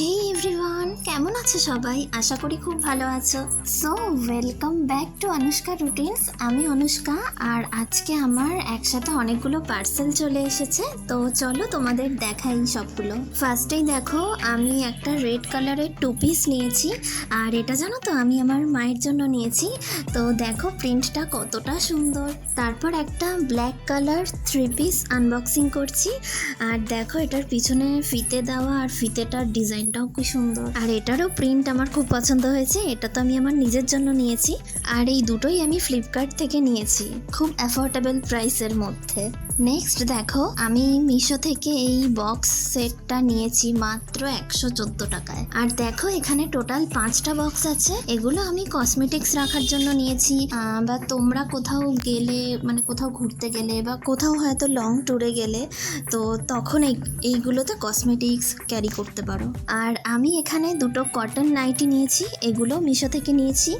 হেই everyone, কেমন আছো সবাই? আশা করি খুব ভালো আছো। So welcome back to Anushka routines. আমি অনুষ্কা, আর আজকে আমার একসাথে অনেকগুলো পার্সেল চলে এসেছে। তো চলো তোমাদের দেখাই সবগুলো। ফার্স্টেই দেখো, আমি একটা রেড কালারের 2 পিস নিয়েছি, আর এটা জানো তো আমি আমার মায়ের জন্য নিয়েছি। তো দেখো প্রিন্টটা কতটা সুন্দর। তারপর একটা ব্ল্যাক কালার 3 পিস আনবক্সিং করছি, আর দেখো এটার পিছনে ফিতে দেওয়া, আর ফিতেটার ডিজাইনটাও খুব সুন্দর, আর এটারও প্রিন্ট আমার খুব পছন্দ হয়েছে। এটা তো আমি আমার নিজের জন্য নিয়েছি, আর এই দুটোই আমি ফ্লিপকার্ট থেকে নিয়েছি, খুব অ্যাফোর্ডেবল প্রাইসের মধ্যে। নেক্সট দেখো, আমি মিশো থেকে এই বক্স সেটটা নিয়েছি মাত্র 114 টাকায়। আর দেখো এখানে টোটাল 5টা বক্স আছে। এগুলো আমি কসমেটিক্স রাখার জন্য নিয়েছি, বা তোমরা কোথাও গেলে, মানে কোথাও ঘুরতে গেলে বা কোথাও হয়তো লং ট্যুরে গেলে, তো তখন এইগুলোতে কসমেটিক্স ক্যারি করতে পারো। আর আমি এখানে দুটো কটন নাইটি নিয়েছি, এগুলো মিশো থেকে নিয়েছি,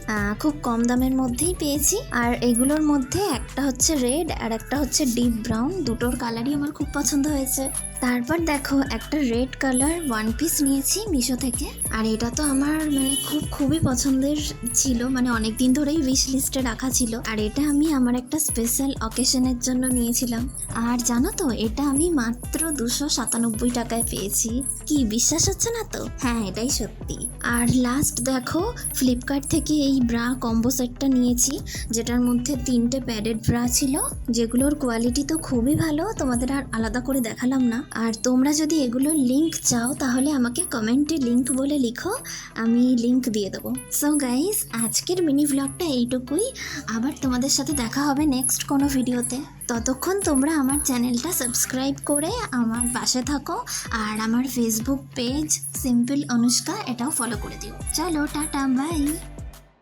খুব কম দামের মধ্যেই পেয়েছি। আর এগুলোর মধ্যে একটা হচ্ছে রেড আর একটা হচ্ছে ডিপ ব্রাউন, দুটোর কালারই আমার খুব পছন্দ হয়েছে। তারপর দেখো একটা রেড কালার 1 পিস নিয়েছি মিশো থেকে, আর এটা তো আমার মানে খুবই পছন্দের ছিল, মানে অনেক দিন ধরেই উইশ লিস্টে রাখা ছিল। আর এটা আমি আমার একটা স্পেশাল অকেশনের জন্য নিয়েছিলাম, আর জানো তো এটা আমি মাত্র 297 টাকায় পেয়েছি। কি বিশ্বাস হচ্ছে না তো? হ্যাঁ, এটাই সত্যি। আর লাস্ট দেখো, ফ্লিপকার্ট থেকে এই ব্রা কম্বো সেটটা নিয়েছি, যেটার মধ্যে 3টে প্যাডেড ব্রা ছিল, যেগুলোর কোয়ালিটি তো খুবই ভালো, তোমাদের আর আলাদা করে দেখালাম না। আর তোমরা যদি এগুলোর লিংক চাও তাহলে আমাকে কমেন্টে লিংক বলে লিখো, আমি লিংক দিয়ে দেবো। সো গাইস, আজকের মিনি ভ্লগটা এইটুকুই। আবার তোমাদের সাথে দেখা হবে নেক্সট কোনো ভিডিওতে। ততক্ষণ তোমরা আমার চ্যানেলটা সাবস্ক্রাইব করে আমার পাশে থাকো, আর আমার ফেসবুক পেজ সিম্পল অনুষ্কা এটাও ফলো করে দিও। চলো টাটা, বাই।